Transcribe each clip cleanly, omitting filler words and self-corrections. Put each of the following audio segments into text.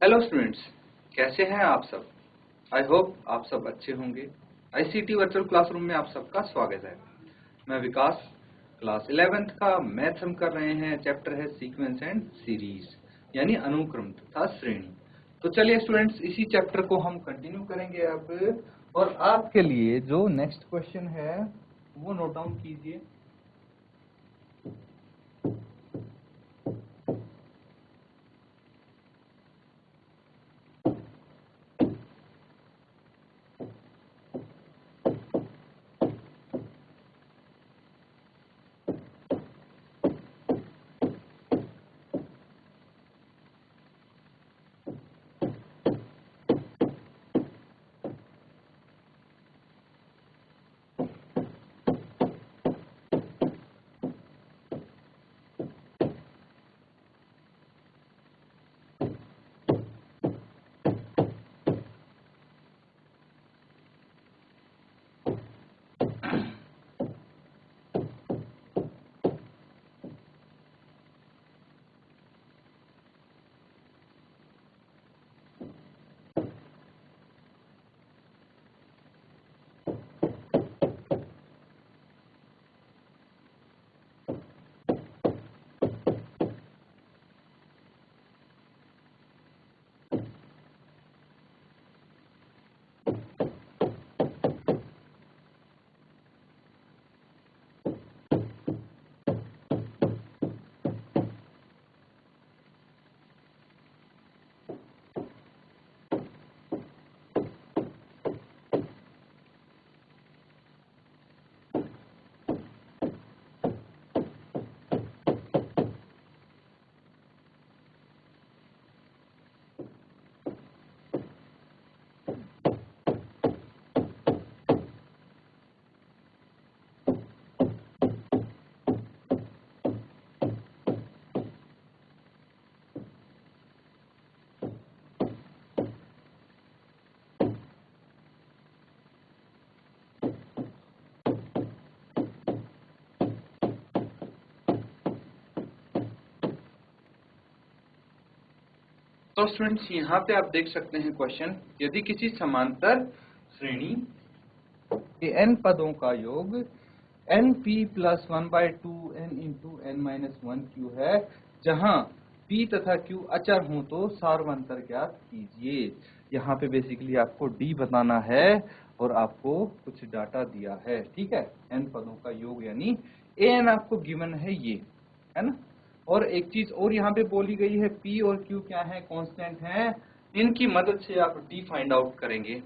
Hello students, कैसे हैं आप सब। आई होप आप सब अच्छे होंगे। आईसीटी वर्चुअल क्लासरूम में आप सबका स्वागत है। मैं विकास, क्लास 11th का मैथ हम कर रहे हैं। चैप्टर है सीक्वेंस एंड सीरीज, यानी अनुक्रम तथा श्रेणी। तो चलिए स्टूडेंट्स, इसी चैप्टर को हम कंटिन्यू करेंगे अब। और आपके लिए जो नेक्स्ट क्वेश्चन है वो नोट डाउन कीजिए। तो स्टूडेंट्स, यहाँ पे आप देख सकते हैं क्वेश्चन, यदि किसी समांतर श्रेणी के n पदों का योग np plus 1/2 n into n minus 1 q है, जहां p तथा q अचर हों तो सार्वंतर ज्ञात कीजिए। यहाँ पे बेसिकली आपको d बताना है और आपको कुछ डाटा दिया है। ठीक है, n पदों का योग यानी an आपको गिवन है, ये है ना। और एक चीज और यहाँ पे बोली गई है, p और q क्या है, कांस्टेंट हैं। इनकी मदद से आप d फाइंड आउट करेंगे।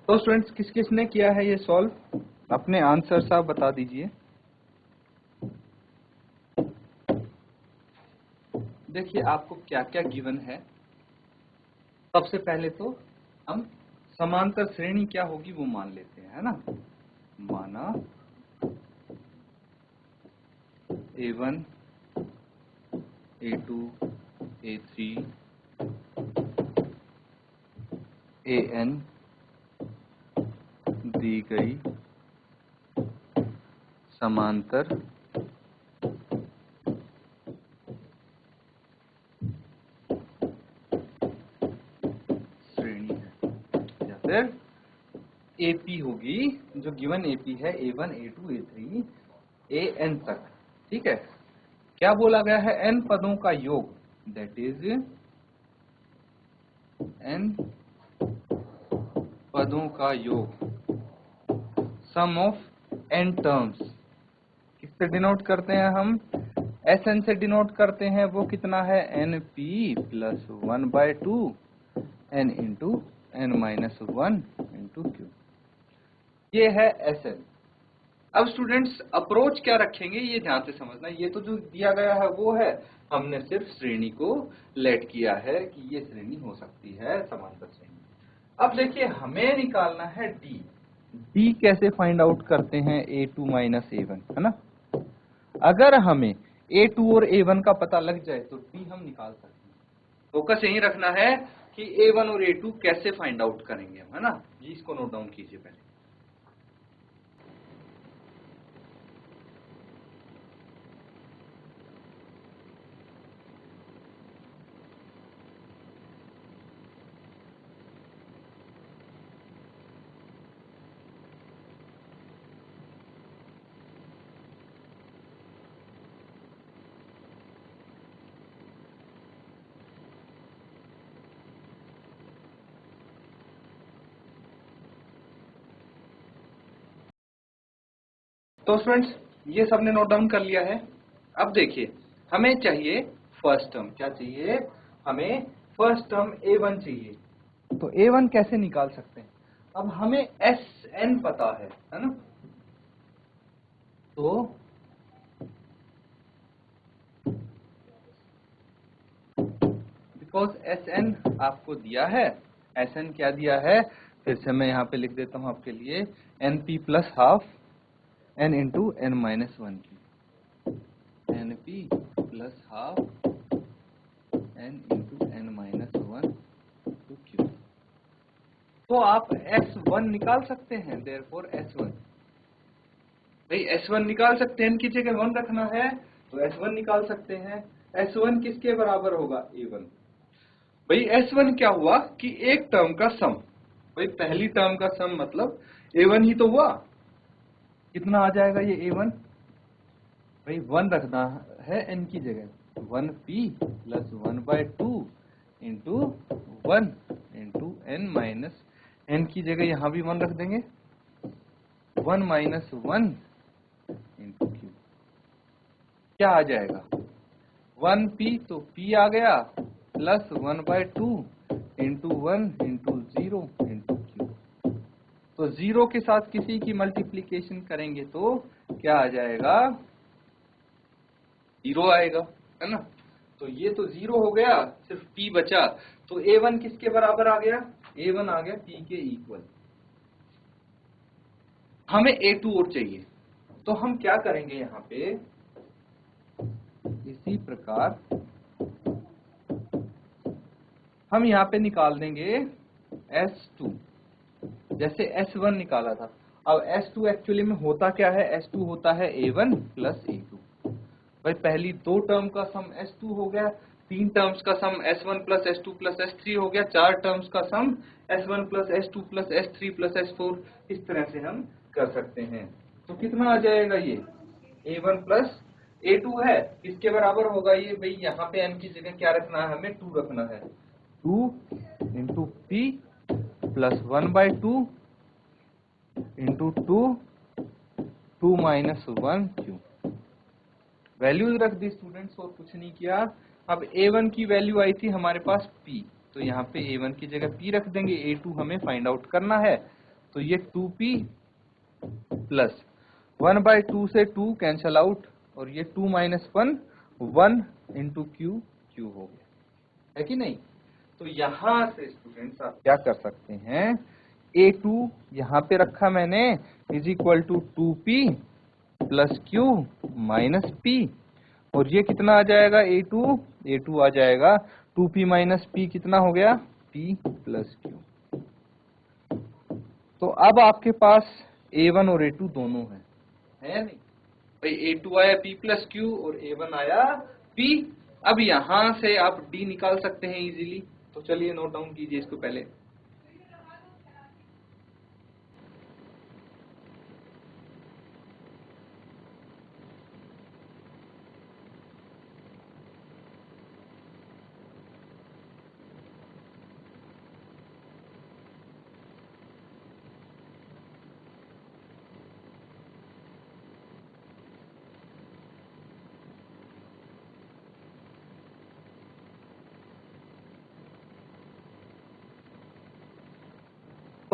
तो स्टूडेंट्स, किस किस ने किया है ये सॉल्व, अपने आंसर आप बता दीजिए। देखिए आपको क्या क्या गिवन है। सबसे पहले तो हम समांतर श्रेणी क्या होगी वो मान लेते हैं, है ना। माना A1 A2 A3 AN दी गई समांतर श्रेणी है, या फिर AP होगी, जो गिवन AP है A1 A2 A3 AN तक। ठीक है, क्या बोला गया है, n पदों का योग, दैट इज n पदों का योग, सम ऑफ n टर्म्स, किससे डिनोट करते हैं हम? Sn से डिनोट करते हैं। वो कितना है? np plus 1/2 n into n minus 1 into Q. ये है Sn। अब स्टूडेंट्स अप्रोच क्या रखेंगे ये ध्यान से समझना। ये तो जो दिया गया है वो है, हमने सिर्फ श्रेणी को लेट किया है कि ये श्रेणी हो सकती है समांतर श्रेणी। अब देखिए हमें निकालना है डी। डी कैसे फाइंड आउट करते हैं? a2 माइनस a1, है ना। अगर हमें a2 और a1 का पता लग जाए तो डी हम निकाल सकते हैं। फोकस यही रखना है कि a1 और a2 कैसे फाइंड आउट करेंगे हम, है ना जी। इसको नोट डाउन कीजिए पहले। तो स्टूडेंट्स ये सबने नोट डाउन कर लिया है। अब देखिए हमें चाहिए फर्स्ट टर्म। क्या चाहिए हमें? फर्स्ट टर्म a1 चाहिए। तो a1 कैसे निकाल सकते हैं? अब हमें Sn पता है ना। तो बिकॉज Sn आपको दिया है, Sn क्या दिया है? फिर से मैं यहाँ पे लिख देता हूँ आपके लिए, np plus half n into n minus 1 की, np plus half n into n minus 1 two q. तो आप S1 निकाल सकते हैं। देयरफॉर S1, भाई S1 निकाल सकते हैं, इनकी जगह 1 रखना है तो S1 निकाल सकते हैं। S1 किसके बराबर होगा? A1। भाई S1 क्या हुआ कि एक टर्म का सम। भाई पहली टर्म का सम मतलब A1 ही तो हुआ। कितना आ जाएगा ये A1? भाई 1 रखना है n की जगह, 1p plus 1/2 into 1 into n minus, n की जगह यहां भी 1 रख देंगे, 1 माइनस 1 इंटू क्यू। क्या आ जाएगा? 1p तो p आ गया plus 1/2 into 1 into 0 into Q. तो 0 के साथ किसी की मल्टीप्लीकेशन करेंगे तो क्या आ जाएगा? 0 आएगा, है ना। तो ये तो 0 हो गया, सिर्फ p बचा। तो a1 किसके बराबर आ गया? a1 आ गया p के इक्वल। हमें a2 और चाहिए, तो हम क्या करेंगे यहाँ पे? इसी प्रकार हम यहाँ पे निकाल देंगे S2, जैसे S1 निकाला था। अब S2 एक्चुअली में होता क्या है? S2 होता है A1 प्लस A2। भाई पहली दो टर्म का सम S2 हो गया, तीन टर्म्स का सम S1 plus S2 plus S3 हो गया, चार टर्म्स का सम S1 plus S2 plus S3 plus S4। इस तरह से हम कर सकते हैं। तो कितना आ जाएगा ये? A1 प्लस A2 है, किसके बराबर होगा ये? भाई यहाँ पे n की जगह क्या रखना है? हमें 2 रखना है। 2 into p plus 1/2 into 2 minus 1 Q. Values रख दी स्टूडेंट्स और कुछ नहीं किया। अब a1 की वैल्यू आई थी हमारे पास p, तो यहाँ पे a1 की जगह p रख देंगे। a2 हमें फाइंड आउट करना है, तो ये 2p प्लस 1/2 से 2 कैंसल आउट, और ये 2 माइनस 1 इंटू क्यू हो गया, है कि नहीं। तो यहाँ से स्टूडेंट्स आप क्या कर सकते हैं? a2 यहाँ पे रखा मैंने, is equal to 2p plus q minus p, और ये कितना आ जाएगा? a2 आ जाएगा 2p माइनस p, कितना हो गया? p plus Q. तो अब आपके पास a1 और a2 दोनों है नहीं? भाई a2 आया p प्लस क्यू और a1 आया p। अब यहां से आप d निकाल सकते हैं इजीली। तो चलिए नोट डाउन कीजिए इसको पहले।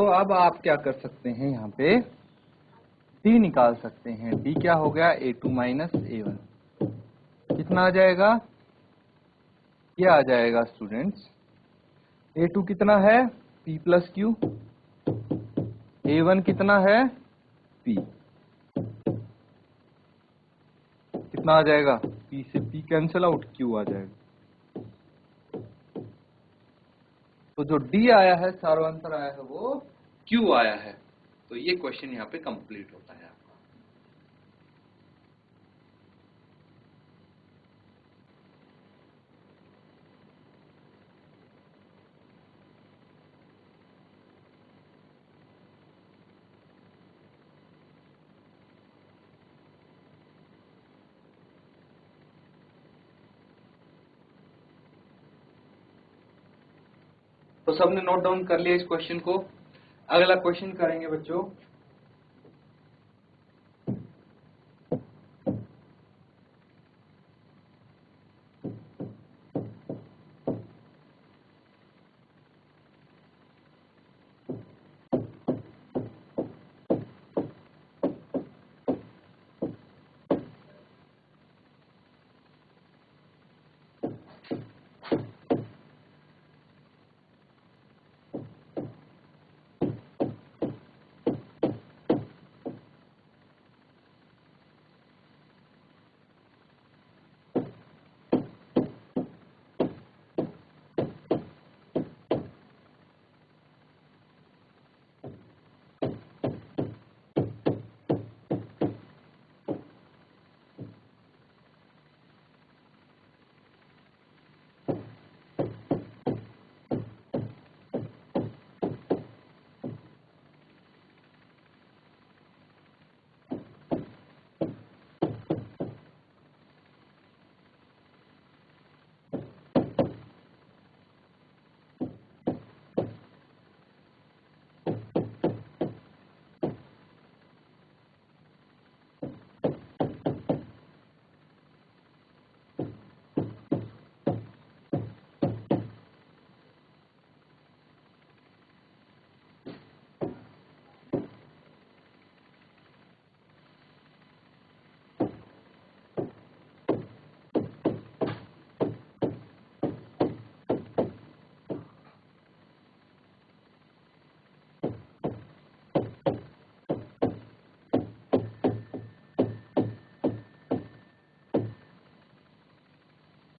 तो अब आप क्या कर सकते हैं, यहाँ पे d निकाल सकते हैं। d क्या हो गया, a2 माइनस a1, कितना आ जाएगा, क्या आ जाएगा स्टूडेंट्स, a2 कितना है p प्लस क्यू, a1 कितना है p, कितना आ जाएगा, p से p कैंसिल आउट, q आ जाएगा। तो जो d आया है, सार्वंतर आया है, वो q आया है। तो ये क्वेश्चन यहाँ पे कंप्लीट होता है आपका। तो सबने नोट डाउन कर लिया इस क्वेश्चन को। अगला क्वेश्चन करेंगे बच्चों।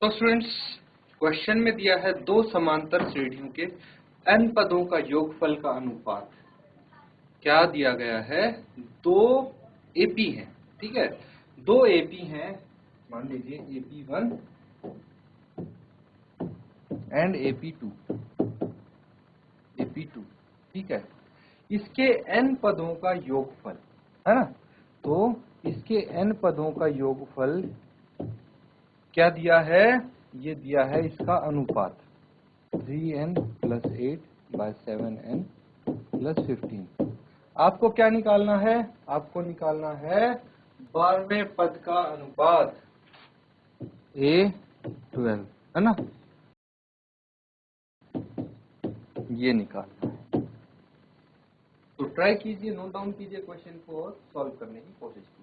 तो स्टूडेंट्स, क्वेश्चन में दिया है दो समांतर श्रेणियों के n पदों का योगफल का अनुपात। क्या दिया गया है, दो एपी हैं, ठीक है, दो एपी हैं, मान लीजिए AP1 एंड AP2, ठीक है। इसके n पदों का योगफल है ना, तो इसके n पदों का योगफल क्या दिया है, ये दिया है इसका अनुपात 3n + 8 / 7n + 15। आपको क्या निकालना है, आपको निकालना है 12वें पद का अनुपात A12, है ना, ये निकालना है। तो ट्राई कीजिए, नोट डाउन कीजिए क्वेश्चन को और सॉल्व करने की कोशिश कीजिए।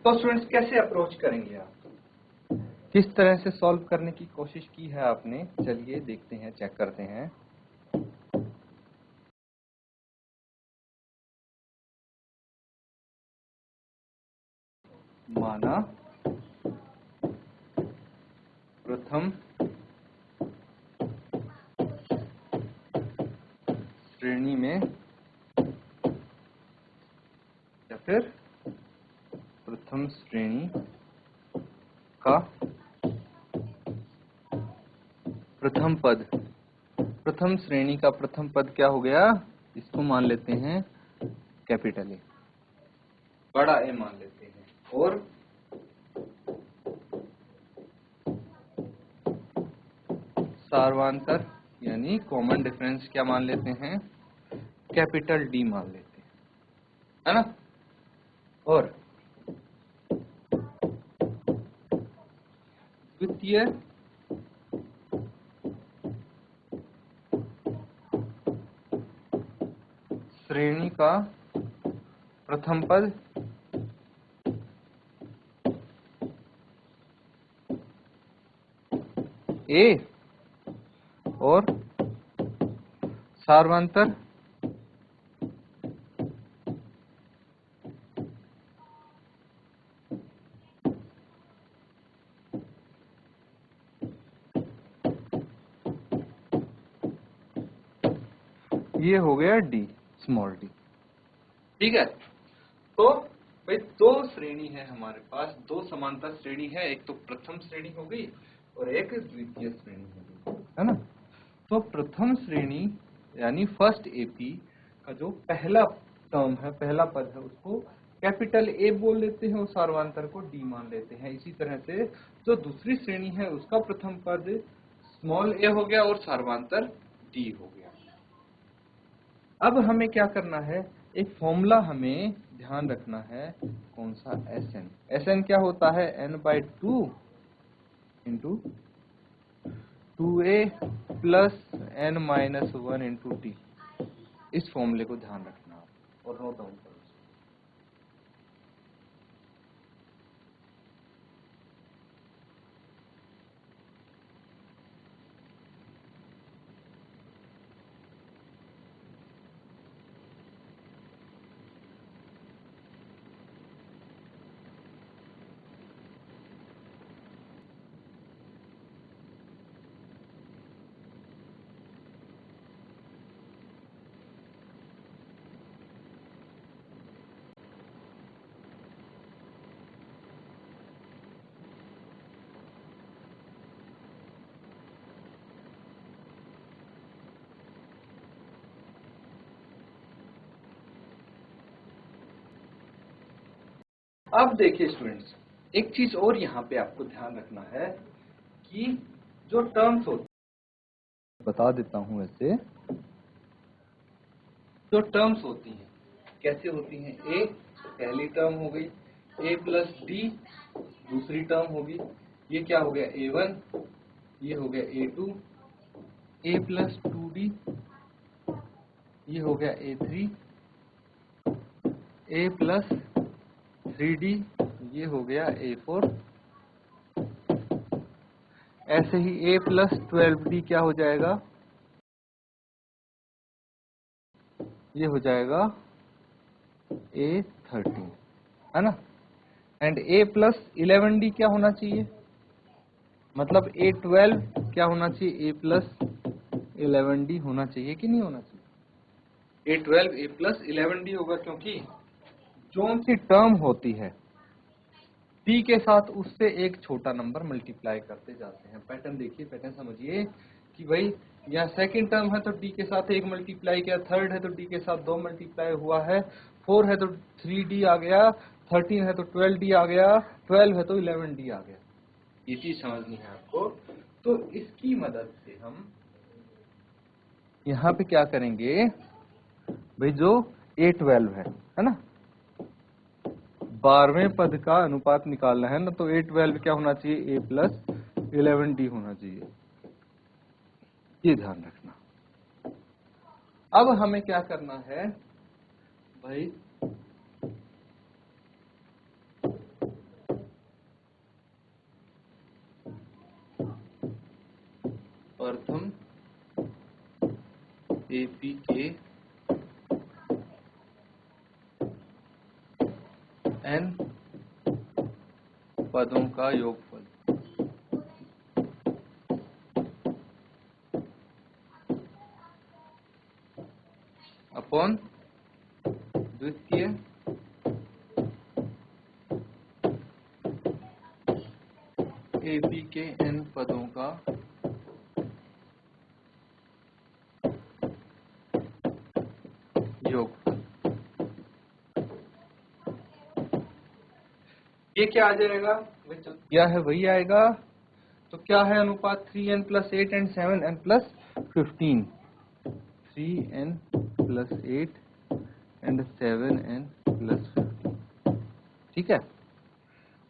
तो स्टूडेंट्स कैसे अप्रोच करेंगे आप, किस तरह से सॉल्व करने की कोशिश की है आपने? चलिए देखते हैं, चेक करते हैं। माना प्रथम श्रेणी में या फिर प्रथम श्रेणी का प्रथम पद, प्रथम श्रेणी का प्रथम पद क्या हो गया? इसको मान लेते हैं कैपिटल ए, बड़ा ए मान लेते हैं, और सार्वांतर यानी कॉमन डिफरेंस क्या मान लेते हैं? कैपिटल डी मान लेते हैं, है ना। और द्वितीय श्रेणी का प्रथम पद ए और सार्वांतर ये हो गया डी, स्मॉल डी। ठीक है, तो भाई दो श्रेणी है हमारे पास, दो समांतर श्रेणी है, एक तो प्रथम श्रेणी हो गई और एक द्वितीय श्रेणी हो गई, है ना। तो प्रथम श्रेणी यानी फर्स्ट एपी का जो पहला टर्म है, पहला पद है, उसको कैपिटल ए बोल लेते हैं और सार्वांतर को डी मान लेते हैं। इसी तरह से जो दूसरी श्रेणी है उसका प्रथम पद स्मॉल ए हो गया और सार्वांतर डी हो गया। अब हमें क्या करना है, एक फॉर्मूला हमें ध्यान रखना है, कौन सा? Sn। Sn क्या होता है? n/2 into 2a plus n-1 into T. इस फॉर्मूले को ध्यान रखना और नोट डाउन करो। अब देखिए स्टूडेंट्स, एक चीज और यहाँ पे आपको ध्यान रखना है कि जो टर्म्स होती, बता देता हूं ऐसे, जो टर्म्स होती हैं कैसे होती हैं? ए पहली टर्म हो गई, ए प्लस डी दूसरी टर्म होगी, ये क्या हो गया? A1, ये हो गया A2, ए प्लस 2D, ये हो गया A3, ए प्लस 3D, ये हो गया A4। ऐसे ही a प्लस 12D क्या हो जाएगा? ये हो जाएगा A13, है ना। एंड a प्लस 11D क्या होना चाहिए? मतलब A12 क्या होना चाहिए? a प्लस 11D होना चाहिए कि नहीं होना चाहिए? A12 a प्लस 11D होगा, क्योंकि जो सी टर्म होती है डी के साथ उससे एक छोटा नंबर मल्टीप्लाई करते जाते हैं। पैटर्न देखिए, पैटर्न समझिए कि भाई यहाँ सेकंड टर्म है तो डी के साथ एक मल्टीप्लाई किया, थर्ड है तो डी के साथ 2 मल्टीप्लाई हुआ है, 4 है तो 3D आ गया, 13 है तो 12D आ गया, 12 है तो 11D आ गया। ये चीज समझनी है आपको। तो इसकी मदद से हम यहाँ पे क्या करेंगे भाई, जो A12 है ना, 12वें पद का अनुपात निकालना है ना, तो A12 क्या होना चाहिए? a प्लस 11D होना चाहिए, ये ध्यान रखना। अब हमें क्या करना है भाई, प्रथम एपी के n पदों का योगफल अपॉन द्वितीय एपी के n पदों का योगफल। ये क्या आ जाएगा? क्या है वही आएगा। तो क्या है अनुपात 3n + 8 and 7n + 15। 3n + 8 and 7n + 15। ठीक है।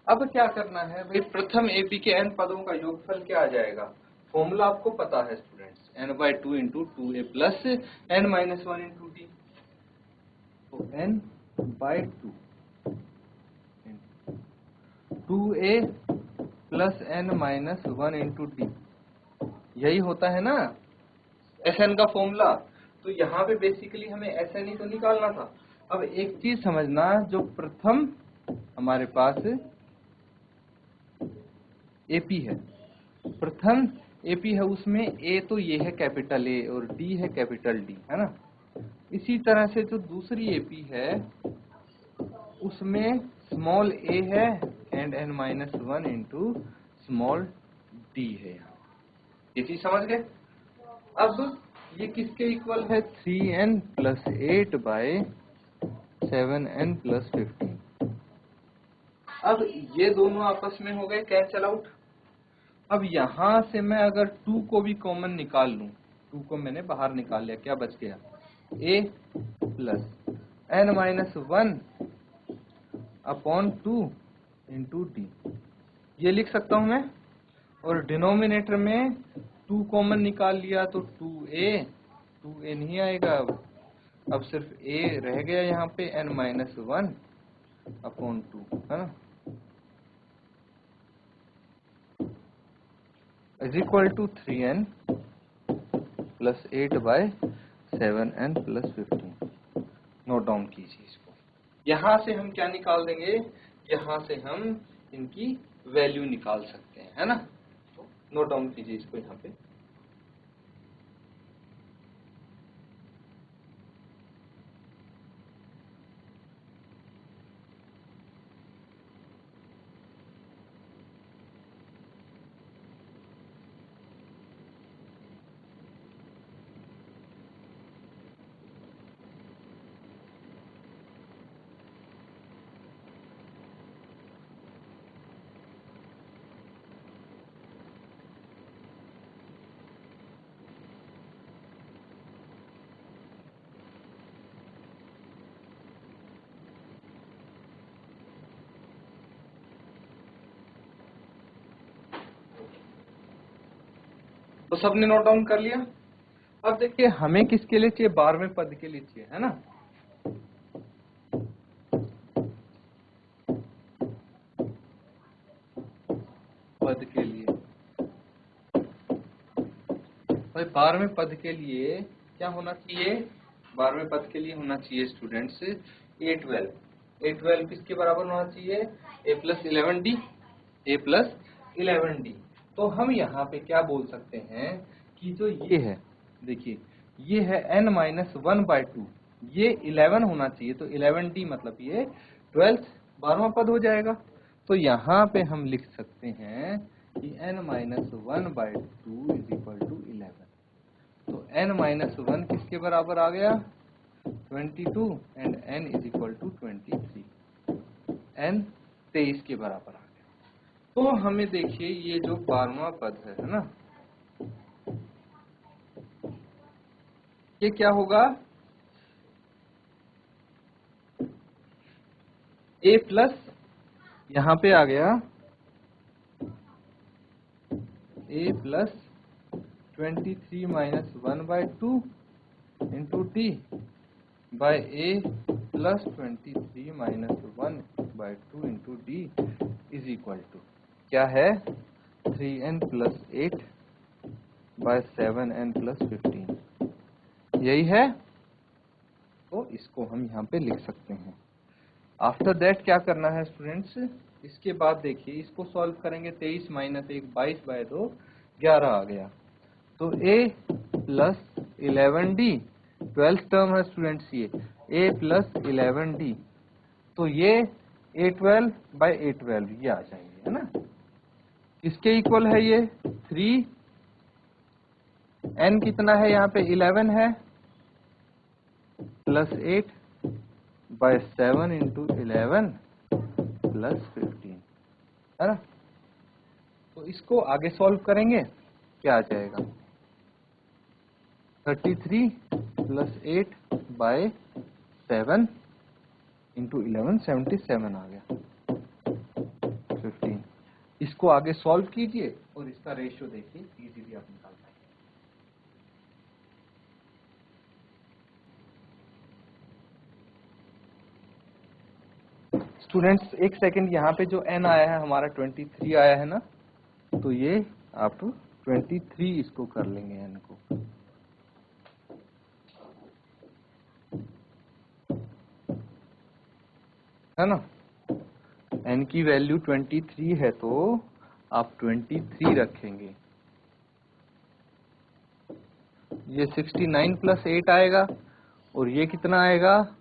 अब क्या करना है भाई, प्रथम एपी के n पदों का योगफल क्या आ जाएगा? फॉर्मूला आपको पता है students, n/2 × 2a + n - 1 × d। तो n/2 2a + n - 1 × d, यही होता है ना Sn का फॉर्मूला। तो यहाँ पे बेसिकली हमें Sn ही तो निकालना था। अब एक चीज समझना, जो प्रथम हमारे पास एपी है, प्रथम एपी है, उसमें ए तो ये है कैपिटल ए और डी है कैपिटल डी, है ना। इसी तरह से जो दूसरी एपी है उसमें स्मॉल ए है एंड n - 1 × स्मॉल डी है। ये चीज समझ गए? अब ये किसके इक्वल है? 3n + 8 / 7n + 15। अब ये दोनों आपस में हो गए कैंसल आउट। अब यहां से मैं अगर 2 को भी कॉमन निकाल लूं, 2 को मैंने बाहर निकाल लिया, क्या बच गया? a + n - 1 / 2 × d, ये लिख सकता हूं मैं। और डिनोमिनेटर में 2 कॉमन निकाल लिया तो 2a नहीं आएगा। अब सिर्फ a रह गया यहाँ पे, n - 1 / 2, है ना, = 3n + 8 / 7n + 15। नोट डाउन कीजिए इसको। यहां से हम क्या निकाल देंगे? यहां से हम इनकी वैल्यू निकाल सकते हैं, है ना। तो नोट डाउन कीजिए इसको यहाँ पे। तो सबने नोट डाउन कर लिया। अब देखिए हमें किसके लिए चाहिए? 12वें पद के लिए चाहिए, है ना। पद के लिए भाई, 12वें पद के लिए क्या होना चाहिए? 12वें पद के लिए होना चाहिए स्टूडेंट्स a12। a12 किसके बराबर होना चाहिए? a + 11d, a + 11d। तो हम यहाँ पे क्या बोल सकते हैं कि जो ये है, देखिए ये है n - 1/2, ये 11 होना चाहिए, तो 11d मतलब ये 12वां पद हो जाएगा। तो यहाँ पे हम लिख सकते हैं कि n - 1/2 = 11। तो n - 1 किसके बराबर आ गया? 22 एंड n = 23। n 23 के बराबर आ गया। तो हमें देखिए ये जो 12वां पद है ना, ये क्या होगा? a प्लस यहाँ पे आ गया a + 23 - 1/2 × t by a + 23 - 1/2 × d = क्या है? 3n + 8 बाय 7n+15, यही है। तो इसको हम यहाँ पे लिख सकते हैं। आफ्टर दैट क्या करना है स्टूडेंट्स, इसके बाद देखिए इसको सॉल्व करेंगे। 23 - 1 22/2 11 आ गया। तो a plus 11d 12th term है स्टूडेंट्स, ये a प्लस 11d, तो ये a12/a12 ये आ जाएंगे, है ना। किसके इक्वल है ये 3, n कितना है यहाँ पे 11 है, प्लस 8/7 × 11 + 15, है ना। तो इसको आगे सॉल्व करेंगे, क्या आ जाएगा 33 + 8/7 × 11 77 आ गया 15। इसको आगे सॉल्व कीजिए और इसका रेशियो देखिए, इजीली आप निकाल पाएंगे। स्टूडेंट्स एक सेकंड, यहाँ पे जो n आया है हमारा 23 आया है ना, तो ये आप 23 इसको कर लेंगे n को, है ना। n की वैल्यू 23 है तो आप 23 रखेंगे। ये 69 + 8 आएगा और ये कितना आएगा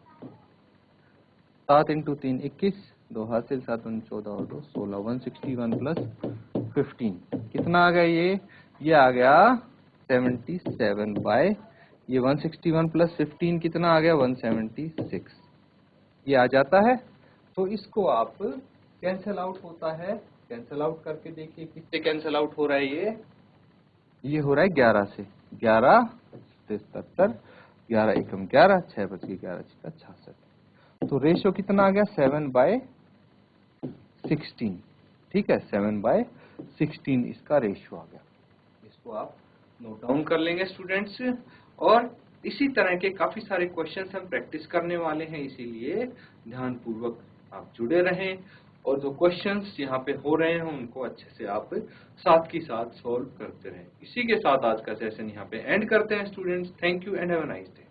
7 × 3 21, 2 हासिल 7 × 14 और 2 16, 161 + 15 कितना आ गया ये आ गया 77 बाय ये 161 + 15 कितना आ गया 176, ये आ जाता है। तो इसको आप कैंसल आउट होता है, कैंसल आउट करके देखिए किससे कैंसल आउट हो रहा है ये हो रहा है 11 से, 11 77, 11 एकम 11, 6 बज के 11 छिका 66, तो रेशियो कितना आ गया 7/16, ठीक है 7/16 इसका रेशियो आ गया। इसको आप नोट डाउन कर लेंगे स्टूडेंट्स। और इसी तरह के काफी सारे क्वेश्चंस हम प्रैक्टिस करने वाले हैं, इसीलिए ध्यानपूर्वक आप जुड़े रहें और जो क्वेश्चंस यहाँ पे हो रहे हैं उनको अच्छे से आप साथ के साथ सॉल्व करते रहें। इसी के साथ आज का सेशन यहाँ पे एंड करते हैं students. Thank you and have a nice day.